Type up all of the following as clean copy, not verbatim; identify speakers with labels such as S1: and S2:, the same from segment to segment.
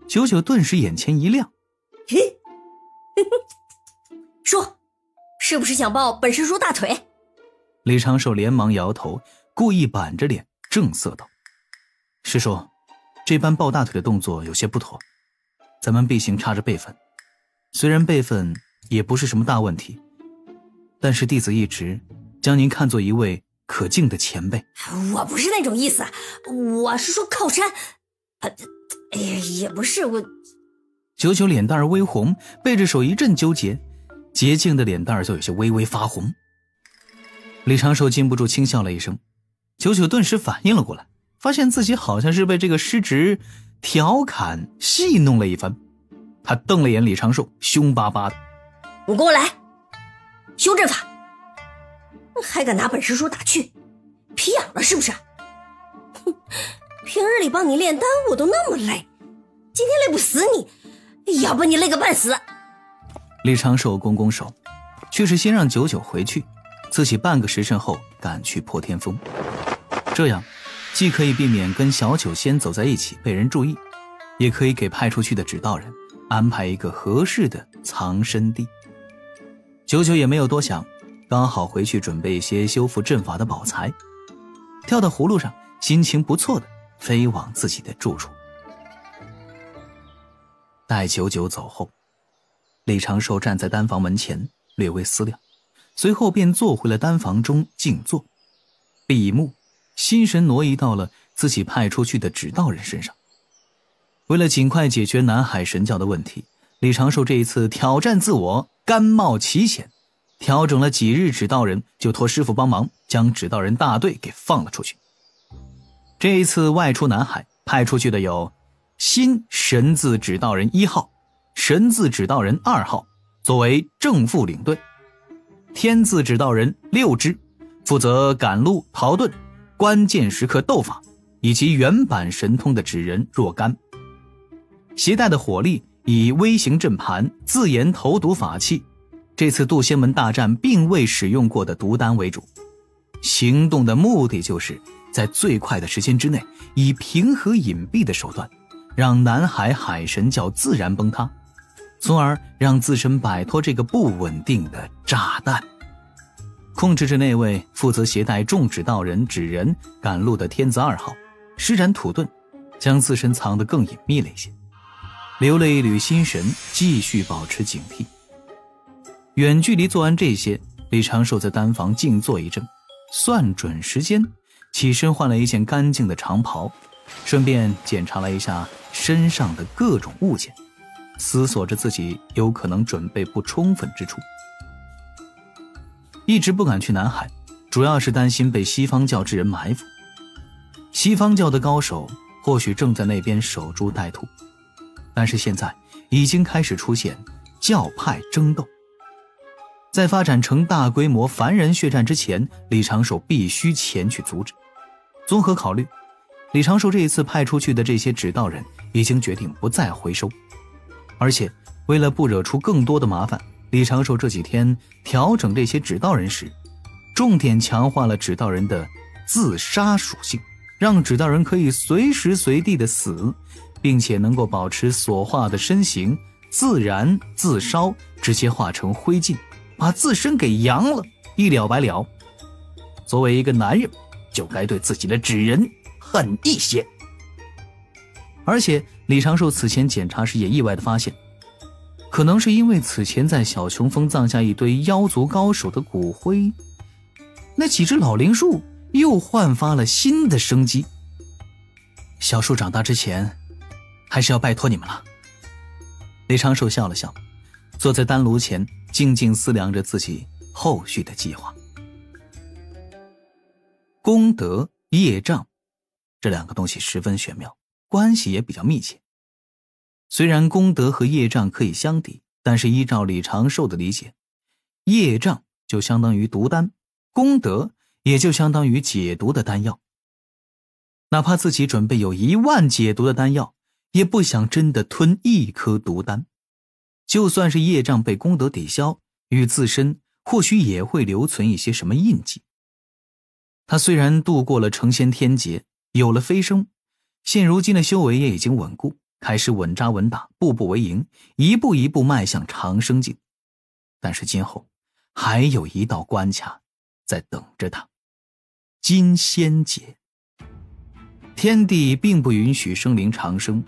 S1: 九九顿时眼前一亮。
S2: 说，是不是想抱本师叔大腿？
S1: 李长寿连忙摇头，故意板着脸正色道：师叔，这般抱大腿的动作有些不妥，咱们毕竟差着辈分，虽然辈分也不是什么大问题，但是弟子一直将您看作一位可敬的前辈。
S2: 我不是那种意思，我是说靠山。哎呀，也不是我。
S1: 九九脸蛋儿微红，背着手一阵纠结，洁净的脸蛋儿就有些微微发红。李长寿禁不住轻笑了一声，九九顿时反应了过来，发现自己好像是被这个师侄调侃戏弄了一番。他瞪了眼李长寿，凶巴巴的：
S2: 你跟我来，修阵法！还敢拿本师叔打趣，皮痒了是不是？哼，平日里帮你炼丹我都那么累，今天累不死你，要不你累个半死。
S1: 李长寿拱拱手，却是先让九九回去，自己半个时辰后赶去破天峰。这样既可以避免跟小九仙走在一起被人注意，也可以给派出去的指导人安排一个合适的藏身地。九九也没有多想，刚好回去准备一些修复阵法的宝材，跳到葫芦上，心情不错的飞往自己的住处。待九九走后，李长寿站在丹房门前略微思量，随后便坐回了丹房中静坐，闭目，心神挪移到了自己派出去的指导人身上。为了尽快解决南海神教的问题，李长寿这一次挑战自我，甘冒奇险，调整了几日指导人，就托师傅帮忙将指导人大队给放了出去。这一次外出南海，派出去的有新神字指导人1号、神字指导人2号作为正副领队，天字指导人6支负责赶路、逃遁、关键时刻斗法以及原版神通的纸人若干，携带的火力以微型阵盘、自研投毒法器，这次渡仙门大战并未使用过的毒丹为主。行动的目的就是在最快的时间之内，以平和隐蔽的手段，让南海海神教自然崩塌，从而让自身摆脱这个不稳定的炸弹。控制着那位负责携带众指导人纸人赶路的天子2号，施展土遁，将自身藏得更隐秘了一些，留了一缕心神，继续保持警惕。远距离做完这些，李长寿在丹房静坐一阵，算准时间，起身换了一件干净的长袍，顺便检查了一下身上的各种物件，思索着自己有可能准备不充分之处。一直不敢去南海，主要是担心被西方教之人埋伏。西方教的高手或许正在那边守株待兔，但是现在已经开始出现教派争斗。在发展成大规模凡人血战之前，李长寿必须前去阻止。综合考虑，李长寿这一次派出去的这些指导人已经决定不再回收，而且为了不惹出更多的麻烦，李长寿这几天调整这些指导人时，重点强化了指导人的自杀属性，让指导人可以随时随地的死，并且能够保持所化的身形自然自烧，直接化成灰烬，把自身给扬了，一了百了。作为一个男人，就该对自己的纸人狠一些。而且李长寿此前检查时也意外地发现，可能是因为此前在小琼峰葬下一堆妖族高手的骨灰，那几只老灵树又焕发了新的生机。小树长大之前，还是要拜托你们了。李长寿笑了笑，坐在丹炉前静静思量着自己后续的计划。功德、业障，这两个东西十分玄妙，关系也比较密切。虽然功德和业障可以相抵，但是依照李长寿的理解，业障就相当于毒丹，功德也就相当于解毒的丹药。哪怕自己准备有10000解毒的丹药，也不想真的吞一颗毒丹。就算是业障被功德抵消，与自身或许也会留存一些什么印记。他虽然度过了成仙天劫，有了飞升，现如今的修为也已经稳固，开始稳扎稳打，步步为营，一步一步迈向长生境。但是今后还有一道关卡在等着他——金仙劫。天地并不允许生灵长生，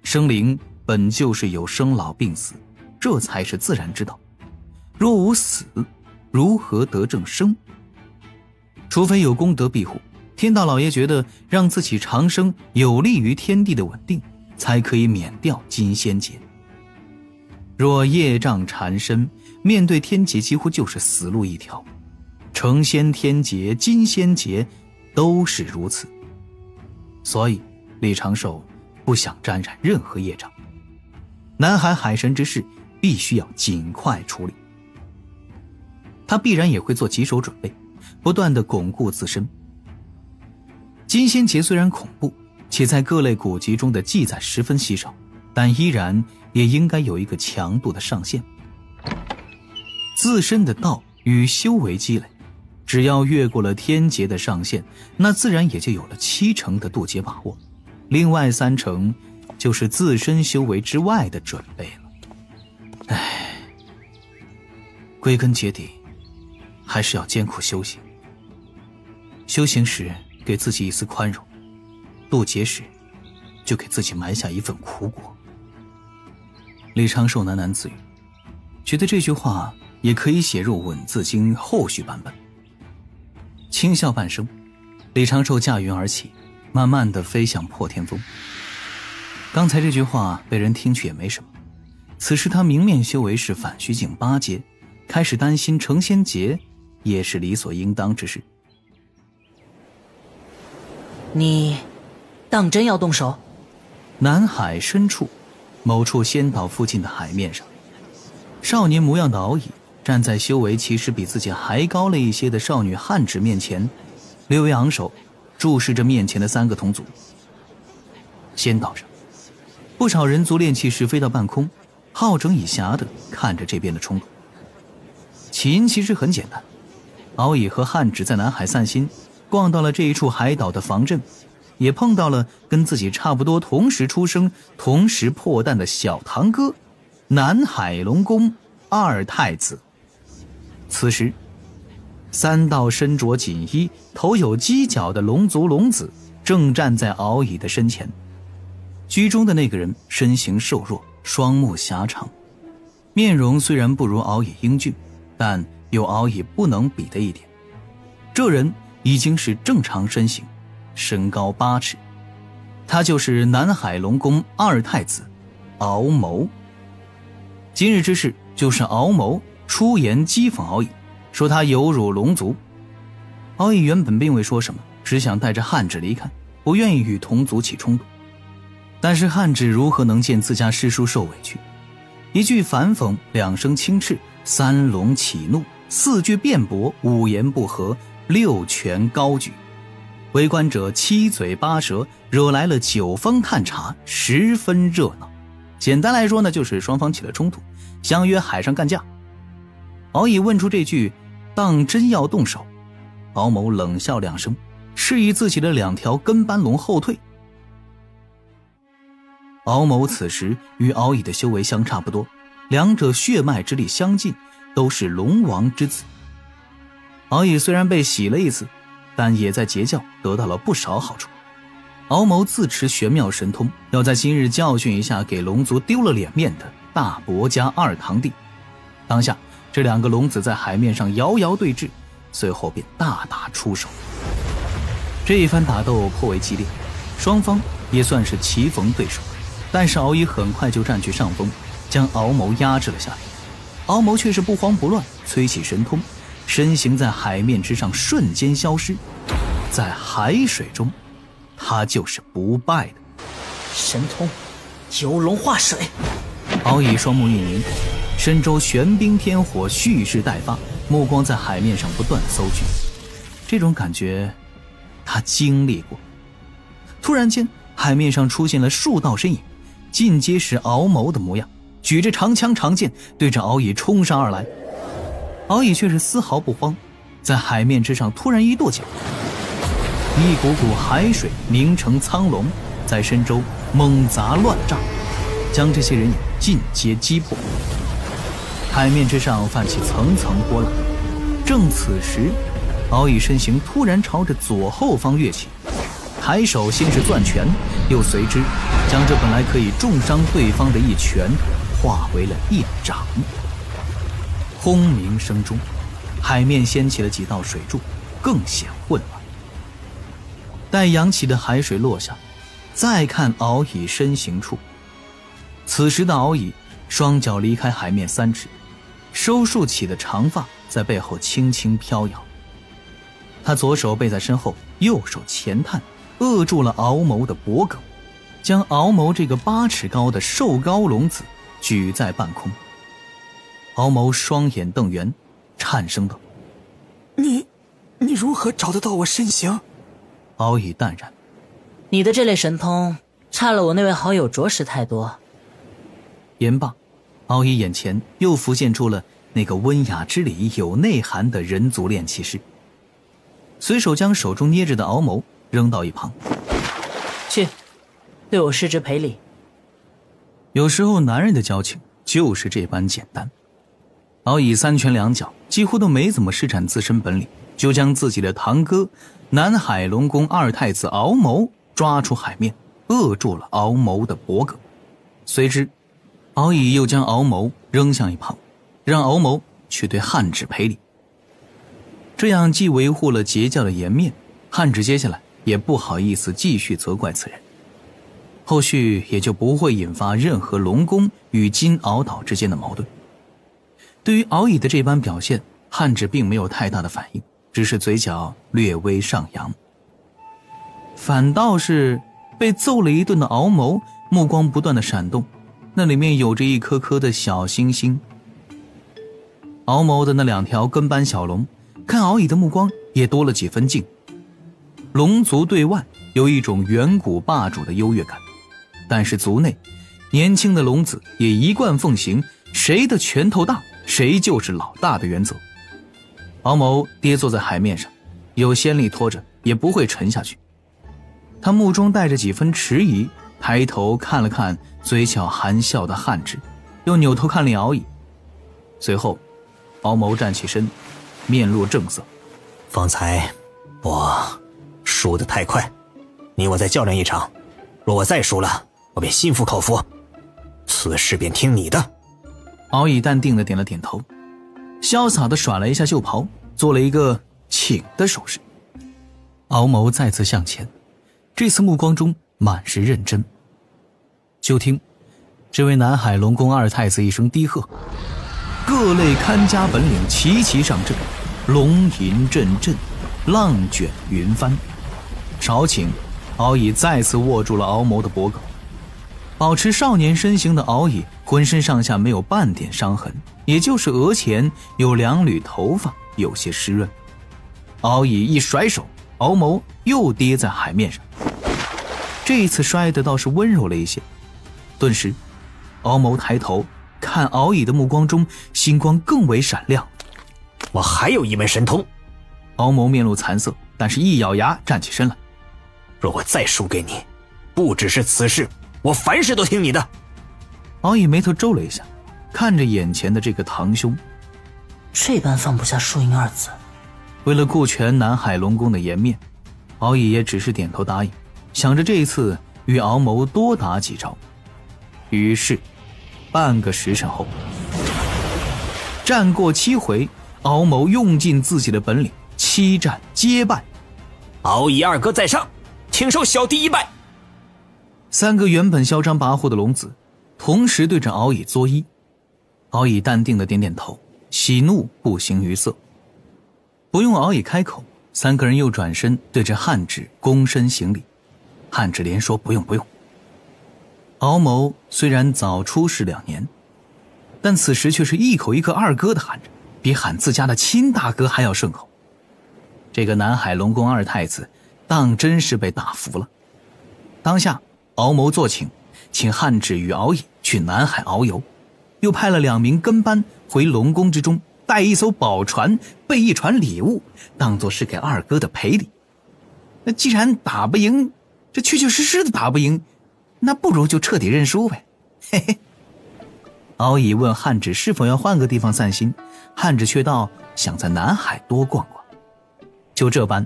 S1: 生灵本就是有生老病死，这才是自然之道。若无死，如何得正生？除非有功德庇护，天道老爷觉得让自己长生有利于天地的稳定，才可以免掉金仙劫。若业障缠身，面对天劫几乎就是死路一条。成仙天劫、金仙劫都是如此。所以李长寿不想沾染任何业障。南海海神之事必须要尽快处理。他必然也会做棘手准备，不断地巩固自身。金仙劫虽然恐怖，且在各类古籍中的记载十分稀少，但依然也应该有一个强度的上限。自身的道与修为积累，只要越过了天劫的上限，那自然也就有了70%的渡劫把握，另外30%就是自身修为之外的准备了。归根结底还是要艰苦修行。修行时给自己一丝宽容，渡劫时就给自己埋下一份苦果。李长寿喃喃自语，觉得这句话也可以写入《文字经》后续版本。轻笑半声，李长寿驾云而起，慢慢地飞向破天峰。刚才这句话被人听去也没什么，此时他明面修为是反虚境8阶，开始担心成仙劫也是理所应当之事。
S3: 你当真要动手？
S1: 南海深处某处仙岛附近的海面上，少年模样的敖乙站在修为其实比自己还高了一些的少女汉芷面前，略微昂首注视着面前的3个同族。仙岛上不少人族炼气石飞到半空，好整以暇地看着这边的冲突。起因其实很简单，敖乙和汉芷在南海散心，逛到了这一处海岛的防阵，也碰到了跟自己差不多同时出生同时破蛋的小堂哥南海龙宫2太子。此时3道身着锦衣头有犄角的龙族龙子正站在敖乙的身前。居中的那个人身形瘦弱，双目狭长，面容虽然不如敖乙英俊，但有敖乙不能比的一点，这人已经是正常身形，身高8尺，他就是南海龙宫2太子敖谋。今日之事就是敖谋出言讥讽敖乙，说他有辱龙族。敖乙原本并未说什么，只想带着汉芷离开，不愿意与同族起冲突。但是汉芷如何能见自家师叔受委屈？一句反讽，2声轻斥，3龙起怒，4句辩驳，5言不合，6拳高举，围观者7嘴8舌，惹来了9方探查，十分热闹。简单来说呢，就是双方起了冲突，相约海上干架。敖乙问出这句当真要动手，敖某冷笑2声，示意自己的2条跟班龙后退。敖某此时与敖乙的修为相差不多，两者血脉之力相近，都是龙王之子。敖乙虽然被洗了一次，但也在截教得到了不少好处。敖某自持玄妙神通，要在今日教训一下给龙族丢了脸面的大伯家2堂弟。当下这2个龙子在海面上遥遥对峙，随后便大打出手。这一番打斗颇为激烈，双方也算是棋逢对手，但是敖乙很快就占据上风，将敖谋压制了下来。敖谋却是不慌不乱，催起神通，身形在海面之上瞬间消失，在海水中他就是不败的。
S3: 神通九龙化水。
S1: 敖乙双目一凝，身周玄冰天火蓄势待发，目光在海面上不断搜寻。这种感觉他经历过。突然间海面上出现了数道身影，尽皆是敖谋的模样，举着长枪长剑对着敖乙冲上而来。敖乙却是丝毫不慌，在海面之上突然一跺脚，一股股海水凝成苍龙，在身周猛砸乱炸，将这些人也尽皆击破。海面之上泛起层层波浪。正此时，敖乙身形突然朝着左后方跃起，抬手先是攥拳，又随之将这本来可以重伤对方的一拳化为了一掌。轰鸣声中，海面掀起了几道水柱，更显混乱。待扬起的海水落下，再看敖乙身形处，此时的敖乙双脚离开海面3尺，收束起的长发在背后轻轻飘摇。他左手背在身后，右手前探，扼住了敖谋的脖颈，将敖谋这个8尺高的瘦高龙子举在半空。敖谋双眼瞪圆，颤声道：
S4: 你如何找得到我身形？
S1: 敖乙淡然：
S3: 你的这类神通差了我那位好友着实太多。
S1: 言罢，敖乙眼前又浮现出了那个温雅之里有内涵的人族炼气师，随手将手中捏着的敖谋扔到一旁。
S3: 去，对我失之赔礼。
S1: 有时候男人的交情就是这般简单。敖乙3拳2脚几乎都没怎么施展自身本领，就将自己的堂哥南海龙宫2太子敖谋抓出海面，扼住了敖谋的脖颈。随之敖乙又将敖谋扔向一旁，让敖谋去对汉芷赔礼。这样既维护了截教的颜面，汉芷接下来也不好意思继续责怪此人，后续也就不会引发任何龙宫与金鳌岛之间的矛盾。对于敖乙的这般表现，汉芷并没有太大的反应，只是嘴角略微上扬。反倒是被揍了一顿的敖谋目光不断的闪动，那里面有着一颗颗的小星星。敖谋的那2条跟班小龙看敖乙的目光也多了几分敬，龙族对外有一种远古霸主的优越感，但是族内年轻的龙子也一贯奉行谁的拳头大谁就是老大的原则。敖谋跌坐在海面上，有仙力拖着也不会沉下去。他目中带着几分迟疑，抬头看了看嘴角含笑的汉芷，又扭头看了敖乙。随后敖谋站起身，面露正色：
S4: 方才我输得太快，你我再较量一场，若我再输了，我便心服口服，此事便听你的。
S1: 敖乙淡定地点了点头，潇洒地甩了一下袖袍，做了一个请的手势。敖谋再次向前，这次目光中满是认真。就听这位南海龙宫2太子一声低喝，各类看家本领齐齐上阵，龙吟阵阵，浪卷云帆。少顷，敖乙再次握住了敖谋的脖颈。保持少年身形的敖乙浑身上下没有半点伤痕，也就是额前有2缕头发有些湿润。敖乙一甩手，敖谋又跌在海面上，这一次摔得倒是温柔了一些。顿时敖谋抬头看敖乙的目光中星光更为闪亮。
S4: 我还有一门神通。
S1: 敖谋面露残色，但是一咬牙站起身来。
S4: 若我再输给你，不只是此事，我凡事都听你的。
S1: 敖乙眉头皱了一下，看着眼前的这个堂兄，
S3: 这般放不下输赢2字。
S1: 为了顾全南海龙宫的颜面，敖乙也只是点头答应，想着这一次与敖谋多打几招。于是半个时辰后，战过7回，敖谋用尽自己的本领，7战皆败。
S4: 敖乙2哥在上，请受小弟一拜。
S1: 3个原本嚣张跋扈的龙子同时对着敖乙作揖。敖乙淡定的点点头，喜怒不形于色。不用敖乙开口，3个人又转身对着汉芷躬身行礼。汉芷连说不用不用。敖谋虽然早出世2年，但此时却是一口一个2哥的喊着，比喊自家的亲大哥还要顺口。这个南海龙宫2太子当真是被打服了。当下敖谋作请汉芷与敖乙去南海遨游，又派了2名跟班回龙宫之中，带一艘宝船，备一船礼物，当作是给2哥的赔礼。那既然打不赢，这确确实实的打不赢，那不如就彻底认输呗。嘿嘿。敖乙问汉芷是否要换个地方散心，汉芷却道想在南海多逛逛。就这般，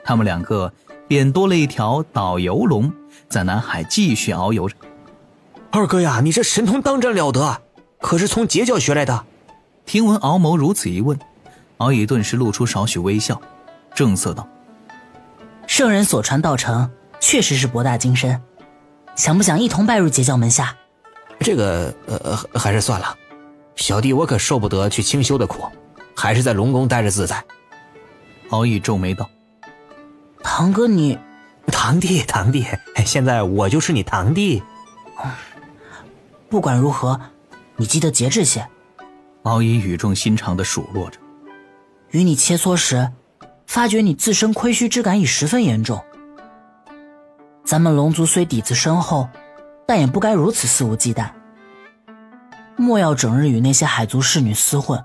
S1: 他们两个便多了一条导游龙，在南海继续遨游着。
S4: 二哥呀，你这神通当真了得，可是从截教学来的？
S1: 听闻敖某如此一问，敖乙顿时露出少许微笑，正色道：
S3: 圣人所传道成，确实是博大精深，想不想一同拜入截教门下？
S4: 这个还是算了，小弟我可受不得去清修的苦，还是在龙宫待着自在。
S1: 敖乙皱眉道：
S3: 堂哥你……
S4: 堂弟，现在我就是你堂弟。
S3: 不管如何，你记得节制些。
S1: 敖乙语重心长地数落着。
S3: 与你切磋时，发觉你自身亏虚之感已十分严重。咱们龙族虽底子深厚，但也不该如此肆无忌惮。莫要整日与那些海族侍女厮混，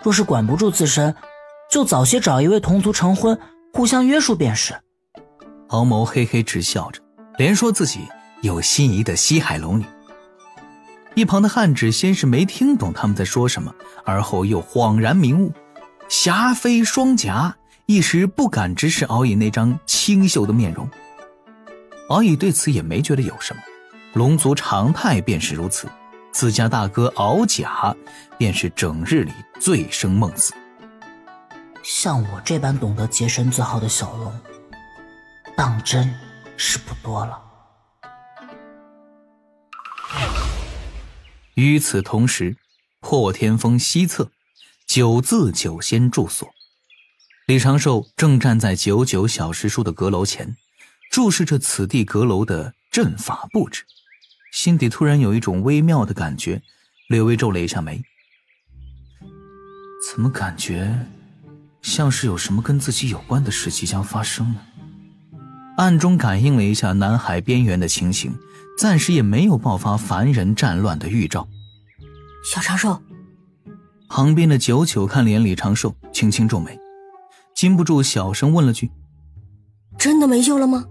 S3: 若是管不住自身，就早些找一位同族成婚，互相约束便是。
S1: 敖某嘿嘿直笑着，连说自己有心仪的西海龙女。一旁的汉芷先是没听懂他们在说什么，而后又恍然明悟，霞飞双颊，一时不敢直视敖乙那张清秀的面容。敖乙对此也没觉得有什么，龙族常态便是如此，自家大哥敖甲便是整日里醉生梦死。
S3: 像我这般懂得洁身自好的小龙，当真是不多了。
S1: 与此同时，破天峰西侧九字九仙住所，李长寿正站在99小时书的阁楼前，注视着此地阁楼的阵法布置，心底突然有一种微妙的感觉，略微皱了一下眉。怎么感觉像是有什么跟自己有关的事即将发生呢？暗中感应了一下南海边缘的情形，暂时也没有爆发凡人战乱的预兆。
S2: 小长寿，
S1: 旁边的99看脸李长寿轻轻皱眉，禁不住小声问了句：
S2: 真的没救了吗？